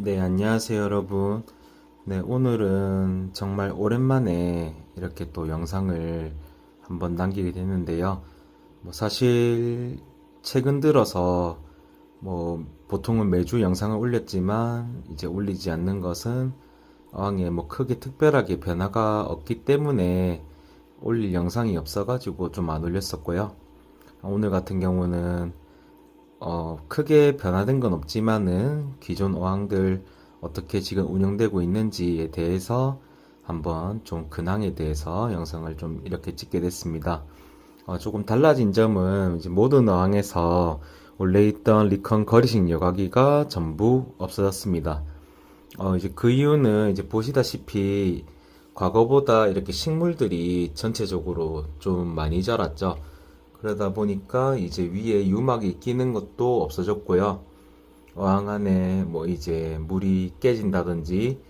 네, 안녕하세요, 여러분. 네, 오늘은 정말 오랜만에 이렇게 또 영상을 한번 남기게 됐는데요. 사실, 최근 들어서, 보통은 매주 영상을 올렸지만, 이제 올리지 않는 것은 어항에 크게 특별하게 변화가 없기 때문에 올릴 영상이 없어가지고 좀 안 올렸었고요. 오늘 같은 경우는 크게 변화된 건 없지만은 기존 어항들 어떻게 지금 운영되고 있는지에 대해서 한번 좀 근황에 대해서 영상을 좀 이렇게 찍게 됐습니다. 조금 달라진 점은 이제 모든 어항에서 원래 있던 리컨 거리식 여과기가 전부 없어졌습니다. 이제 그 이유는 이제 보시다시피 과거보다 이렇게 식물들이 전체적으로 좀 많이 자랐죠. 그러다 보니까 이제 위에 유막이 끼는 것도 없어졌고요. 어항 안에 이제 물이 깨진다든지,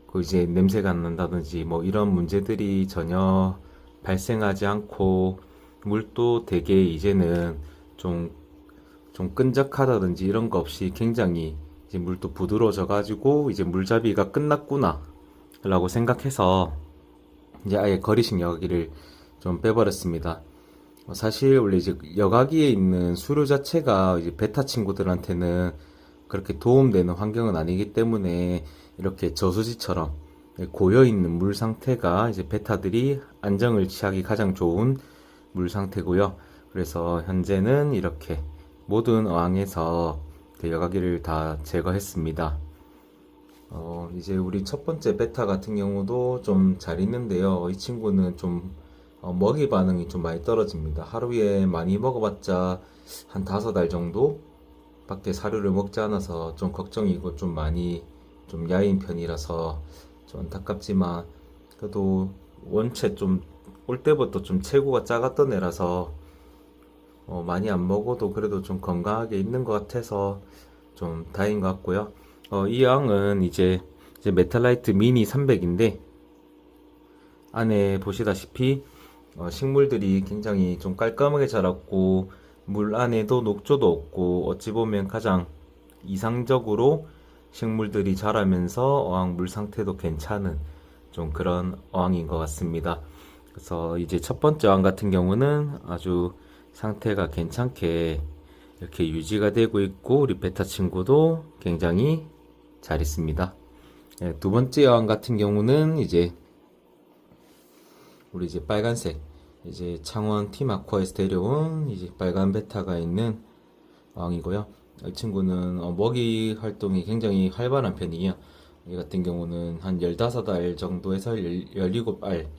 그 이제 냄새가 난다든지 이런 문제들이 전혀 발생하지 않고, 물도 되게 이제는 좀, 좀 끈적하다든지 이런 거 없이 굉장히 이제 물도 부드러워져 가지고 이제 물잡이가 끝났구나 라고 생각해서 이제 아예 거리식 여기를 좀 빼버렸습니다. 사실 원래 이제 여과기에 있는 수료 자체가 이제 베타 친구들한테는 그렇게 도움되는 환경은 아니기 때문에 이렇게 저수지처럼 고여 있는 물 상태가 이제 베타들이 안정을 취하기 가장 좋은 물 상태고요. 그래서 현재는 이렇게 모든 어항에서 그 여과기를 다 제거했습니다. 이제 우리 첫 번째 베타 같은 경우도 좀 잘 있는데요. 이 친구는 좀 먹이 반응이 좀 많이 떨어집니다. 하루에 많이 먹어봤자 한 5알 정도 밖에 사료를 먹지 않아서 좀 걱정이고 좀 많이 좀 야인 편이라서 좀 안타깝지만 그래도 원체 좀 올 때부터 좀 체구가 작았던 애라서 많이 안 먹어도 그래도 좀 건강하게 있는 것 같아서 좀 다행인 것 같고요. 이 양은 이제 메탈라이트 미니 300인데 안에 보시다시피 식물들이 굉장히 좀 깔끔하게 자랐고 물 안에도 녹조도 없고 어찌 보면 가장 이상적으로 식물들이 자라면서 어항 물 상태도 괜찮은 좀 그런 어항인 것 같습니다. 그래서 이제 첫 번째 어항 같은 경우는 아주 상태가 괜찮게 이렇게 유지가 되고 있고 우리 베타 친구도 굉장히 잘 있습니다. 네, 두 번째 어항 같은 경우는 이제 우리 이제 빨간색 이제 창원 팀아쿠아에서 데려온 이제 빨간 베타가 있는 어항이고요. 이 친구는 먹이 활동이 굉장히 활발한 편이에요. 이 같은 경우는 한 15알 정도에서 17알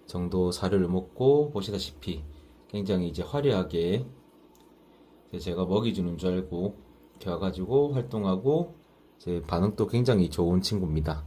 정도 사료를 먹고 보시다시피 굉장히 이제 화려하게 제가 먹이 주는 줄 알고 이렇게 와가지고 활동하고 제 반응도 굉장히 좋은 친구입니다.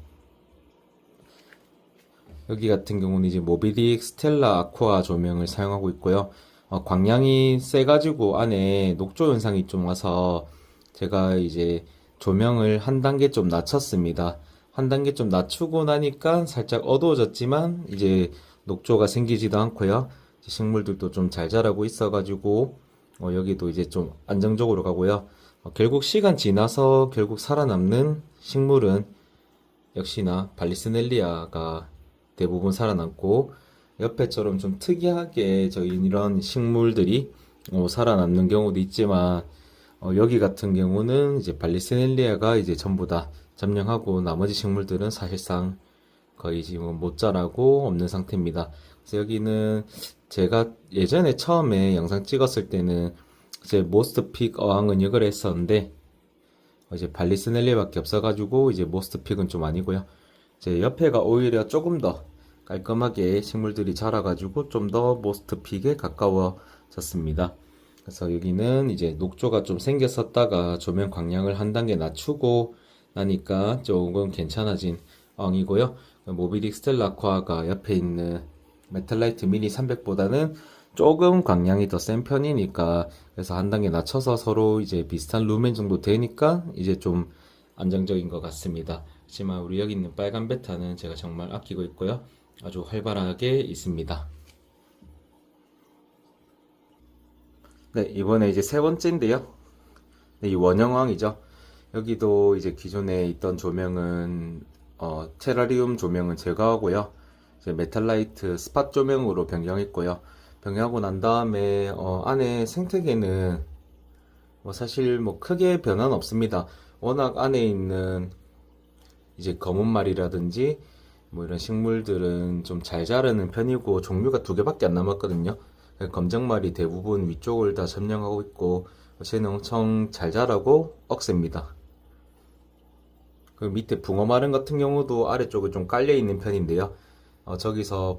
여기 같은 경우는 이제 모비딕 스텔라 아쿠아 조명을 사용하고 있고요. 광량이 세가지고 안에 녹조 현상이 좀 와서 제가 이제 조명을 한 단계 좀 낮췄습니다. 한 단계 좀 낮추고 나니까 살짝 어두워졌지만 이제 녹조가 생기지도 않고요. 식물들도 좀 잘 자라고 있어가지고 여기도 이제 좀 안정적으로 가고요. 결국 시간 지나서 결국 살아남는 식물은 역시나 발리스넬리아가 대부분 살아남고 옆에처럼 좀 특이하게 저희 이런 식물들이 살아남는 경우도 있지만 여기 같은 경우는 이제 발리스넬리아가 이제 전부 다 점령하고 나머지 식물들은 사실상 거의 지금 못 자라고 없는 상태입니다. 그래서 여기는 제가 예전에 처음에 영상 찍었을 때는 이제 모스트픽 어항은 이걸 했었는데 이제 발리스넬리아밖에 없어가지고 이제 모스트픽은 좀 아니고요. 이제 옆에가 오히려 조금 더 깔끔하게 식물들이 자라가지고 좀 더 모스트픽에 가까워졌습니다. 그래서 여기는 이제 녹조가 좀 생겼었다가 조명 광량을 한 단계 낮추고 나니까 조금 괜찮아진 엉이고요. 모비딕 스텔라 아쿠아가 옆에 있는 메탈라이트 미니 300보다는 조금 광량이 더 센 편이니까 그래서 한 단계 낮춰서 서로 이제 비슷한 루멘 정도 되니까 이제 좀 안정적인 것 같습니다. 하지만 우리 여기 있는 빨간 베타는 제가 정말 아끼고 있고요. 아주 활발하게 있습니다. 네, 이번에 이제 세 번째인데요. 네, 이 원형왕이죠. 여기도 이제 기존에 있던 조명은 테라리움 조명은 제거하고요. 이제 메탈라이트 스팟 조명으로 변경했고요. 변경하고 난 다음에 안에 생태계는 뭐 사실 뭐 크게 변화는 없습니다. 워낙 안에 있는 이제 검은 말이라든지 뭐 이런 식물들은 좀 잘 자라는 편이고 종류가 두 개밖에 안 남았거든요. 검정말이 대부분 위쪽을 다 점령하고 있고 쟤는 엄청 잘 자라고 억셉니다. 그 밑에 붕어마른 같은 경우도 아래쪽에 좀 깔려 있는 편인데요. 저기서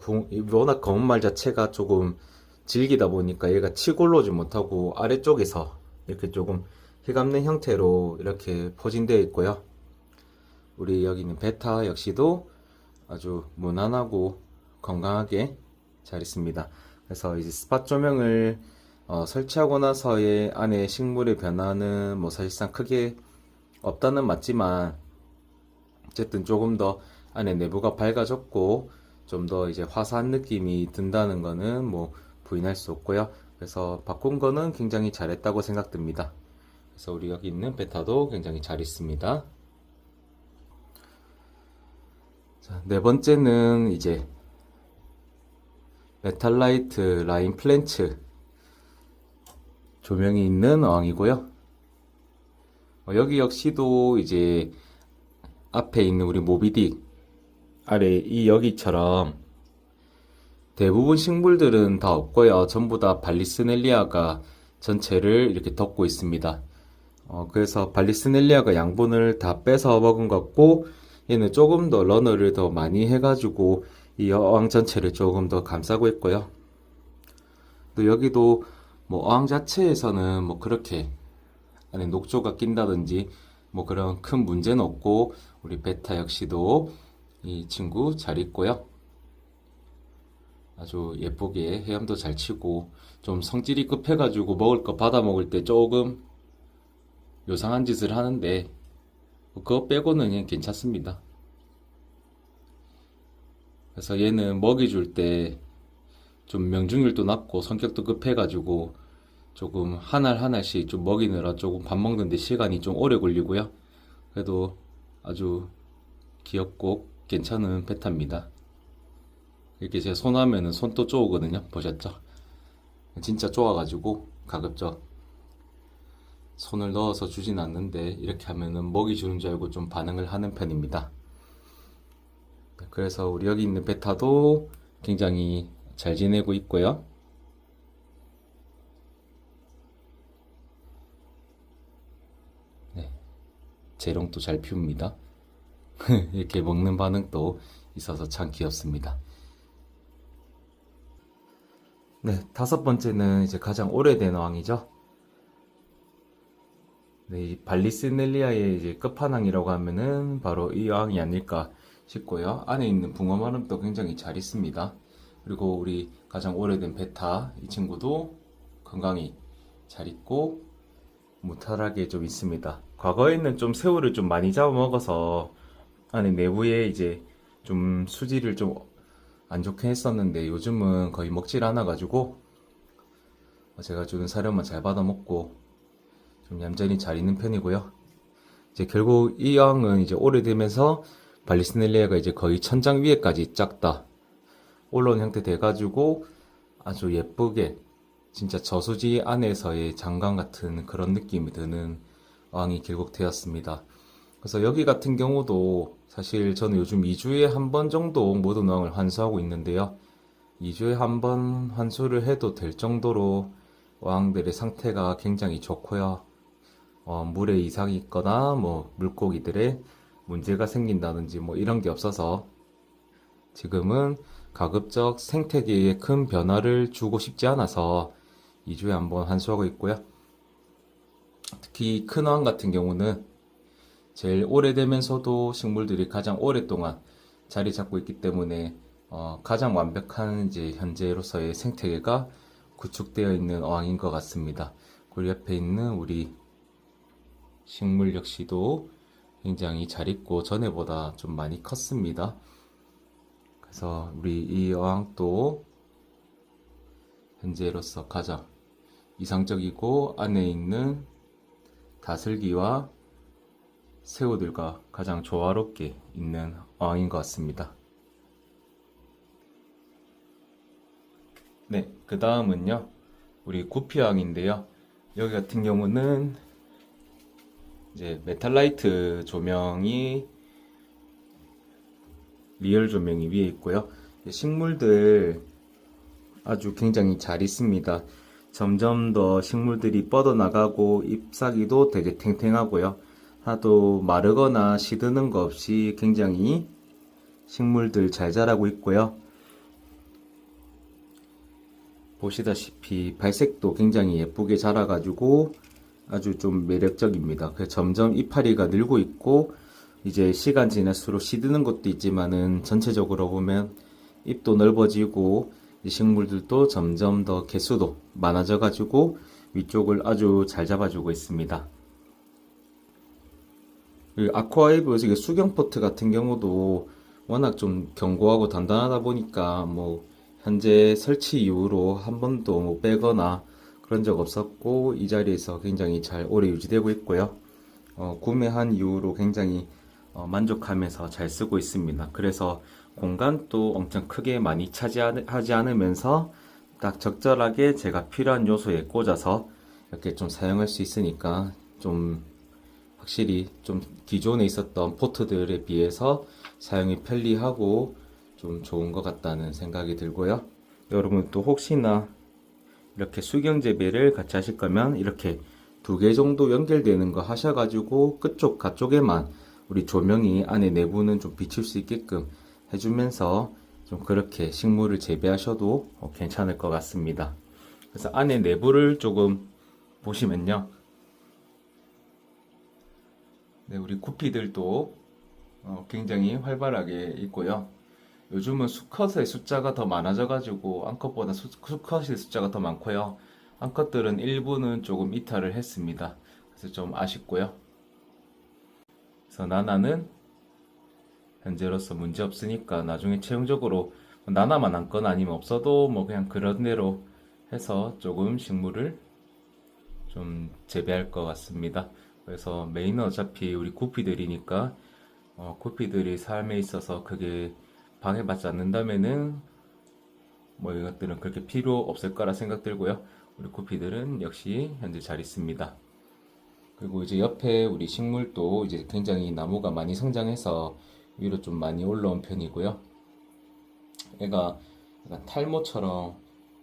워낙 검은 말 자체가 조금 질기다 보니까 얘가 치고 올라오지 못하고 아래쪽에서 이렇게 조금 휘감는 형태로 이렇게 포진되어 있고요. 우리 여기 있는 베타 역시도 아주 무난하고 건강하게 잘 있습니다. 그래서 이제 스팟 조명을 설치하고 나서의 안에 식물의 변화는 뭐 사실상 크게 없다는 맞지만 어쨌든 조금 더 안에 내부가 밝아졌고 좀 더 이제 화사한 느낌이 든다는 거는 뭐 부인할 수 없고요. 그래서 바꾼 거는 굉장히 잘했다고 생각됩니다. 그래서 우리 여기 있는 베타도 굉장히 잘 있습니다. 자, 네 번째는 이제 메탈라이트 라인 플랜츠 조명이 있는 어항이고요. 여기 역시도 이제 앞에 있는 우리 모비딕 아래 이 여기처럼 대부분 식물들은 다 없고요. 전부 다 발리스넬리아가 전체를 이렇게 덮고 있습니다. 그래서 발리스넬리아가 양분을 다 뺏어 먹은 것 같고 얘는 조금 더 러너를 더 많이 해가지고 이 어항 전체를 조금 더 감싸고 있고요. 또 여기도 뭐 어항 자체에서는 뭐 그렇게 안에 녹조가 낀다든지 뭐 그런 큰 문제는 없고 우리 베타 역시도 이 친구 잘 있고요. 아주 예쁘게 헤엄도 잘 치고 좀 성질이 급해가지고 먹을 거 받아 먹을 때 조금 요상한 짓을 하는데 그거 빼고는 그냥 괜찮습니다. 그래서 얘는 먹이 줄 때 좀 명중률도 낮고 성격도 급해가지고 조금 한 알 한 알씩 좀 먹이느라 조금 밥 먹는데 시간이 좀 오래 걸리고요. 그래도 아주 귀엽고 괜찮은 베타입니다. 이렇게 제 손 하면은 손도 쪼으거든요. 보셨죠? 진짜 쪼아가지고 가급적 손을 넣어서 주진 않는데 이렇게 하면은 먹이 주는 줄 알고 좀 반응을 하는 편입니다. 그래서 우리 여기 있는 베타도 굉장히 잘 지내고 있고요. 네, 재롱도 잘 피웁니다. 이렇게 먹는 반응도 있어서 참 귀엽습니다. 네, 다섯 번째는 이제 가장 오래된 어항이죠. 네, 이 발리스넬리아의 이제 끝판왕이라고 하면은 바로 이 어항이 아닐까 싶고요. 안에 있는 붕어마름도 굉장히 잘 있습니다. 그리고 우리 가장 오래된 베타 이 친구도 건강히 잘 있고 무탈하게 좀 있습니다. 과거에는 좀 새우를 좀 많이 잡아먹어서 안에 내부에 이제 좀 수질을 좀 안 좋게 했었는데 요즘은 거의 먹질 않아가지고 제가 주는 사료만 잘 받아먹고 좀 얌전히 잘 있는 편이고요. 이제 결국 이 어항은 이제 오래되면서 발리스넬리아가 이제 거의 천장 위에까지 쫙 다 올라온 형태 돼가지고 아주 예쁘게 진짜 저수지 안에서의 장관 같은 그런 느낌이 드는 어항이 결국 되었습니다. 그래서 여기 같은 경우도 사실 저는 요즘 2주에 한 번 정도 모든 어항을 환수하고 있는데요. 2주에 한 번 환수를 해도 될 정도로 어항들의 상태가 굉장히 좋고요. 물에 이상이 있거나 뭐 물고기들의 문제가 생긴다든지 뭐 이런 게 없어서 지금은 가급적 생태계에 큰 변화를 주고 싶지 않아서 2주에 한 번 환수하고 있고요. 특히 큰 어항 같은 경우는 제일 오래되면서도 식물들이 가장 오랫동안 자리 잡고 있기 때문에 가장 완벽한 이제 현재로서의 생태계가 구축되어 있는 어항인 것 같습니다. 그 옆에 있는 우리 식물 역시도 굉장히 잘 있고 전에보다 좀 많이 컸습니다. 그래서 우리 이 어항도 현재로서 가장 이상적이고 안에 있는 다슬기와 새우들과 가장 조화롭게 있는 어항인 것 같습니다. 네, 그 다음은요, 우리 구피어항인데요. 여기 같은 경우는 이제 메탈라이트 조명이 리얼 조명이 위에 있고요. 식물들 아주 굉장히 잘 있습니다. 점점 더 식물들이 뻗어나가고 잎사귀도 되게 탱탱하고요. 하도 마르거나 시드는 거 없이 굉장히 식물들 잘 자라고 있고요. 보시다시피 발색도 굉장히 예쁘게 자라가지고 아주 좀 매력적입니다. 그래서 점점 이파리가 늘고 있고 이제 시간 지날수록 시드는 것도 있지만은 전체적으로 보면 잎도 넓어지고 식물들도 점점 더 개수도 많아져 가지고 위쪽을 아주 잘 잡아주고 있습니다. 아쿠아웨이브 수경 포트 같은 경우도 워낙 좀 견고하고 단단하다 보니까 뭐 현재 설치 이후로 한 번도 뭐 빼거나 그런 적 없었고 이 자리에서 굉장히 잘 오래 유지되고 있고요. 구매한 이후로 굉장히 만족하면서 잘 쓰고 있습니다. 그래서 공간도 엄청 크게 많이 차지하지 않으면서 딱 적절하게 제가 필요한 요소에 꽂아서 이렇게 좀 사용할 수 있으니까 좀 확실히 좀 기존에 있었던 포트들에 비해서 사용이 편리하고 좀 좋은 것 같다는 생각이 들고요. 여러분 또 혹시나 이렇게 수경 재배를 같이 하실 거면 이렇게 2개 정도 연결되는 거 하셔가지고 끝쪽 가쪽에만 우리 조명이 안에 내부는 좀 비칠 수 있게끔 해주면서 좀 그렇게 식물을 재배하셔도 괜찮을 것 같습니다. 그래서 안에 내부를 조금 보시면요. 네, 우리 구피들도 굉장히 활발하게 있고요. 요즘은 수컷의 숫자가 더 많아져가지고 암컷보다 수컷의 숫자가 더 많고요. 암컷들은 일부는 조금 이탈을 했습니다. 그래서 좀 아쉽고요. 그래서 나나는 현재로서 문제 없으니까 나중에 최종적으로 나나만 남거나 아니면 없어도 뭐 그냥 그런 대로 해서 조금 식물을 좀 재배할 것 같습니다. 그래서 메인은 어차피 우리 구피들이니까 구피들이 삶에 있어서 크게 방해받지 않는다면은 뭐 이것들은 그렇게 필요 없을 거라 생각 들고요. 우리 구피들은 역시 현재 잘 있습니다. 그리고 이제 옆에 우리 식물도 이제 굉장히 나무가 많이 성장해서 위로 좀 많이 올라온 편이고요. 얘가 약간 탈모처럼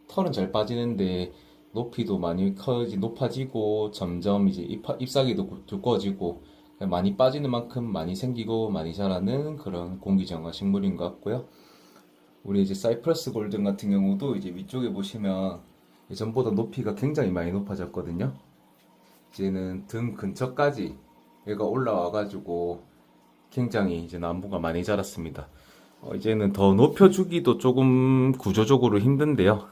털은 잘 빠지는데 높이도 많이 높아지고 점점 이제 잎사귀도 두꺼워지고 많이 빠지는 만큼 많이 생기고 많이 자라는 그런 공기정화 식물인 것 같고요. 우리 이제 사이프러스 골든 같은 경우도 이제 위쪽에 보시면 예전보다 높이가 굉장히 많이 높아졌거든요. 이제는 등 근처까지 얘가 올라와가지고 굉장히 이제 나무가 많이 자랐습니다. 이제는 더 높여주기도 조금 구조적으로 힘든데요.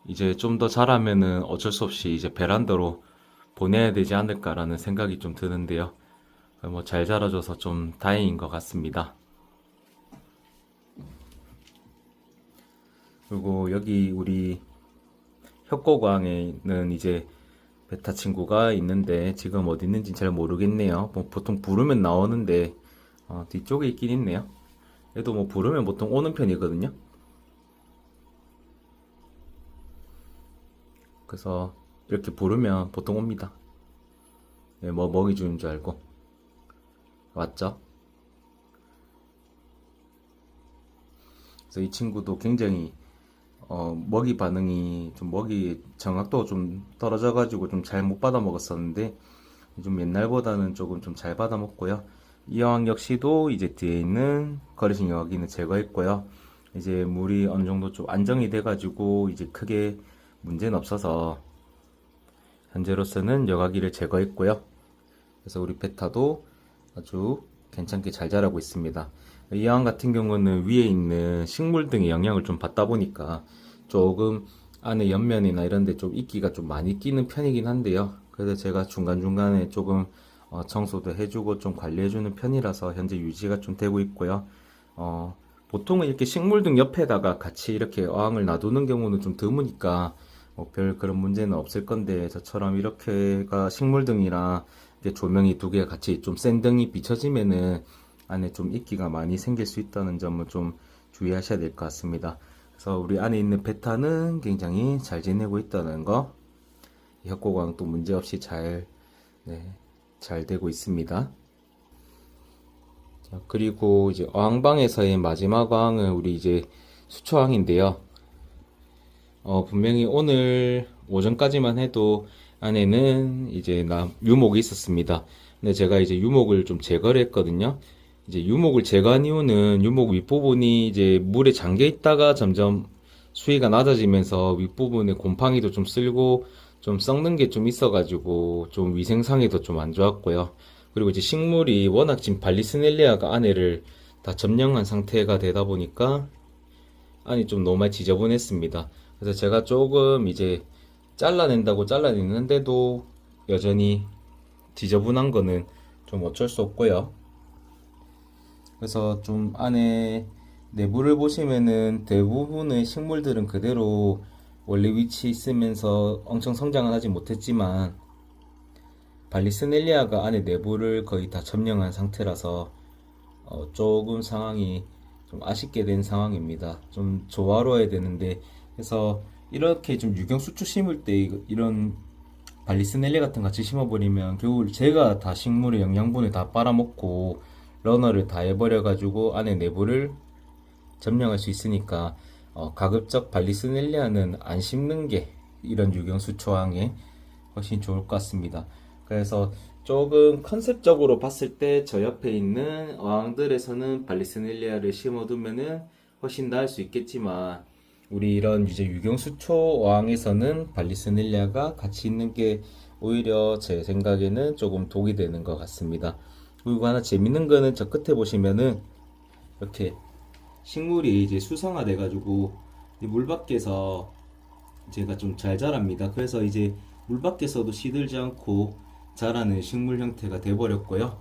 이제 좀 더 자라면은 어쩔 수 없이 이제 베란다로 보내야 되지 않을까라는 생각이 좀 드는데요. 뭐 잘 자라줘서 좀 다행인 것 같습니다. 그리고 여기 우리 협곡왕에는 이제 베타 친구가 있는데 지금 어디 있는지 잘 모르겠네요. 뭐 보통 부르면 나오는데 뒤쪽에 있긴 있네요. 얘도 뭐 부르면 보통 오는 편이거든요. 그래서 이렇게 부르면 보통 옵니다. 예, 뭐 먹이 주는 줄 알고 왔죠. 그래서 이 친구도 굉장히 먹이 반응이 좀 먹이 정확도가 좀 떨어져가지고 좀 잘 못 받아 먹었었는데 좀 옛날보다는 조금 좀 잘 받아 먹고요. 이 어항 역시도 이제 뒤에 있는 거리식 여기는 제거했고요. 이제 물이 어느 정도 좀 안정이 돼가지고 이제 크게 문제는 없어서 현재로서는 여과기를 제거했고요. 그래서 우리 베타도 아주 괜찮게 잘 자라고 있습니다. 이 어항 같은 경우는 위에 있는 식물 등의 영향을 좀 받다 보니까 조금 안에 옆면이나 이런 데 좀 이끼가 좀 많이 끼는 편이긴 한데요. 그래서 제가 중간중간에 조금 청소도 해주고 좀 관리해주는 편이라서 현재 유지가 좀 되고 있고요. 보통은 이렇게 식물 등 옆에다가 같이 이렇게 어항을 놔두는 경우는 좀 드무니까 별 그런 문제는 없을 건데 저처럼 이렇게가 식물 등이랑 이렇게 조명이 두 개가 같이 좀 샌등이 비춰지면은 안에 좀 이끼가 많이 생길 수 있다는 점을 좀 주의하셔야 될 것 같습니다. 그래서 우리 안에 있는 베타는 굉장히 잘 지내고 있다는 거, 혈고광도 문제없이 네, 잘 되고 있습니다. 자, 그리고 이제 어항방에서의 마지막 어항은 우리 이제 수초항인데요. 분명히 오늘 오전까지만 해도 안에는 이제 유목이 있었습니다. 근데 제가 이제 유목을 좀 제거를 했거든요. 이제 유목을 제거한 이유는 유목 윗부분이 이제 물에 잠겨 있다가 점점 수위가 낮아지면서 윗부분에 곰팡이도 좀 쓸고 좀 썩는 게 좀 있어가지고 좀 위생상에도 좀 안 좋았고요. 그리고 이제 식물이 워낙 지금 발리스넬리아가 안에를 다 점령한 상태가 되다 보니까 안이 좀 너무 많이 지저분했습니다. 그래서 제가 조금 이제 잘라낸다고 잘라냈는데도 여전히 지저분한 거는 좀 어쩔 수 없고요. 그래서 좀 안에 내부를 보시면은 대부분의 식물들은 그대로 원래 위치에 있으면서 엄청 성장은 하지 못했지만 발리스넬리아가 안에 내부를 거의 다 점령한 상태라서 조금 상황이 좀 아쉽게 된 상황입니다. 좀 조화로워야 되는데, 그래서 이렇게 좀 유경수초 심을 때 이런 발리스넬리 같은 거 같이 심어버리면 결국 제가 다 식물의 영양분을 다 빨아먹고 러너를 다 해버려가지고 안에 내부를 점령할 수 있으니까 가급적 발리스넬리아는 안 심는 게 이런 유경수초항에 훨씬 좋을 것 같습니다. 그래서 조금 컨셉적으로 봤을 때 저 옆에 있는 어항들에서는 발리스넬리아를 심어두면은 훨씬 나을 수 있겠지만 우리 이런 이제 유경수초 어항에서는 발리스넬리아가 같이 있는 게 오히려 제 생각에는 조금 독이 되는 것 같습니다. 그리고 하나 재밌는 거는 저 끝에 보시면은 이렇게 식물이 이제 수성화 돼가지고 물 밖에서 제가 좀 잘 자랍니다. 그래서 이제 물 밖에서도 시들지 않고 자라는 식물 형태가 돼버렸고요.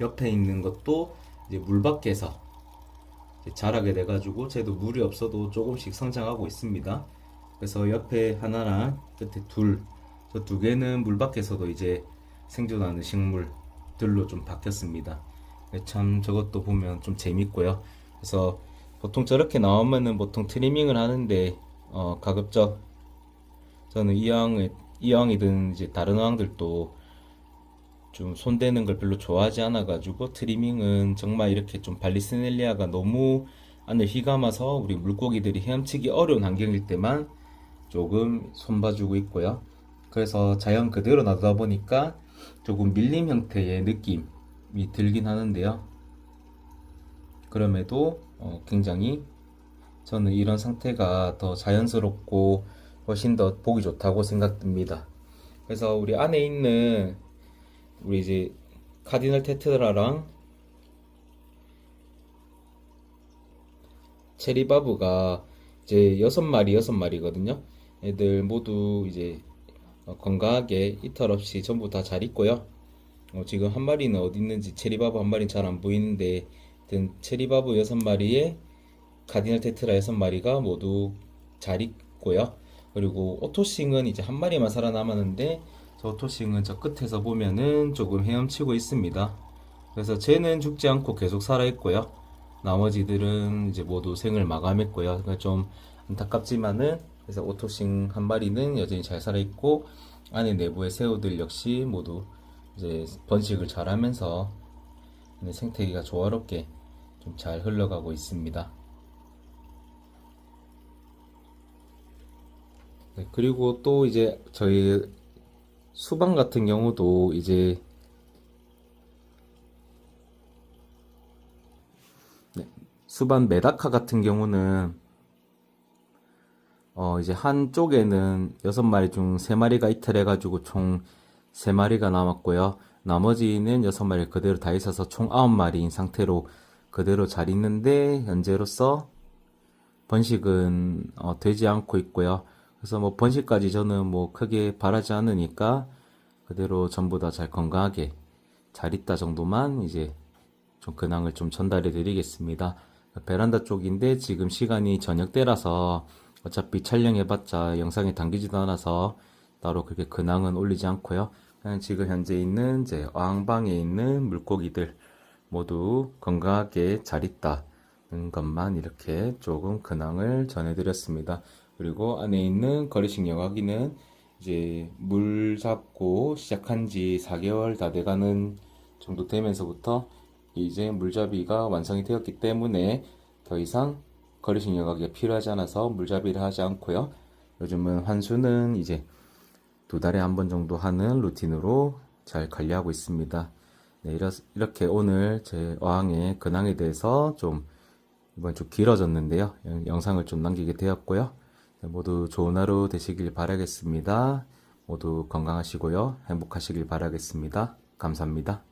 옆에 있는 것도 이제 물 밖에서 이제 자라게 돼가지고 쟤도 물이 없어도 조금씩 성장하고 있습니다. 그래서 옆에 하나랑 끝에 저 두 개는 물 밖에서도 이제 생존하는 식물들로 좀 바뀌었습니다. 참 저것도 보면 좀 재밌고요. 그래서 보통 저렇게 나오면은 보통 트리밍을 하는데 가급적 저는 이 어항이든 이제 다른 어항들도 좀 손대는 걸 별로 좋아하지 않아 가지고 트리밍은 정말 이렇게 좀 발리스넬리아가 너무 안을 휘감아서 우리 물고기들이 헤엄치기 어려운 환경일 때만 조금 손봐주고 있고요. 그래서 자연 그대로 놔두다 보니까 조금 밀림 형태의 느낌이 들긴 하는데요. 그럼에도 굉장히 저는 이런 상태가 더 자연스럽고 훨씬 더 보기 좋다고 생각됩니다. 그래서 우리 안에 있는 우리 이제 카디널 테트라랑 체리바브가 이제 여섯 마리거든요. 애들 모두 이제 건강하게 이탈 없이 전부 다 잘 있고요. 지금 한 마리는 어디 있는지 체리바브 한 마리는 잘 안 보이는데 체리바브 여섯 마리에 카디널 테트라 여섯 마리가 모두 잘 있고요. 그리고 오토싱은 이제 한 마리만 살아남았는데 저 오토싱은 저 끝에서 보면은 조금 헤엄치고 있습니다. 그래서 쟤는 죽지 않고 계속 살아있고요. 나머지들은 이제 모두 생을 마감했고요. 그러니까 좀 안타깝지만은 그래서 오토싱 한 마리는 여전히 잘 살아있고 안에 내부의 새우들 역시 모두 이제 번식을 잘하면서 생태계가 조화롭게 좀 잘 흘러가고 있습니다. 네, 그리고 또 이제 저희 수박 같은 경우도 이제 수반 메다카 같은 경우는 이제 한쪽에는 6마리 중 3마리가 이탈해가지고 총 3마리가 남았고요. 나머지는 6마리 그대로 다 있어서 총 9마리인 상태로 그대로 잘 있는데 현재로서 번식은 되지 않고 있고요. 그래서 뭐 번식까지 저는 뭐 크게 바라지 않으니까 그대로 전부 다 잘 건강하게 잘 있다 정도만 이제 좀 근황을 좀 전달해 드리겠습니다. 베란다 쪽인데 지금 시간이 저녁 때라서 어차피 촬영해봤자 영상에 담기지도 않아서 따로 그렇게 근황은 올리지 않고요. 그냥 지금 현재 있는 이제 어항방에 있는 물고기들 모두 건강하게 잘 있다는 것만 이렇게 조금 근황을 전해드렸습니다. 그리고 안에 있는 거리식 여과기는 이제 물 잡고 시작한 지 4개월 다 돼가는 정도 되면서부터 이제 물잡이가 완성이 되었기 때문에 더 이상 거리식 여과기가 필요하지 않아서 물잡이를 하지 않고요. 요즘은 환수는 이제 2달에 한 번 정도 하는 루틴으로 잘 관리하고 있습니다. 네, 이렇게 오늘 제 어항의 근황에 대해서 좀 이번 주 길어졌는데요. 영상을 좀 남기게 되었고요. 네, 모두 좋은 하루 되시길 바라겠습니다. 모두 건강하시고요. 행복하시길 바라겠습니다. 감사합니다.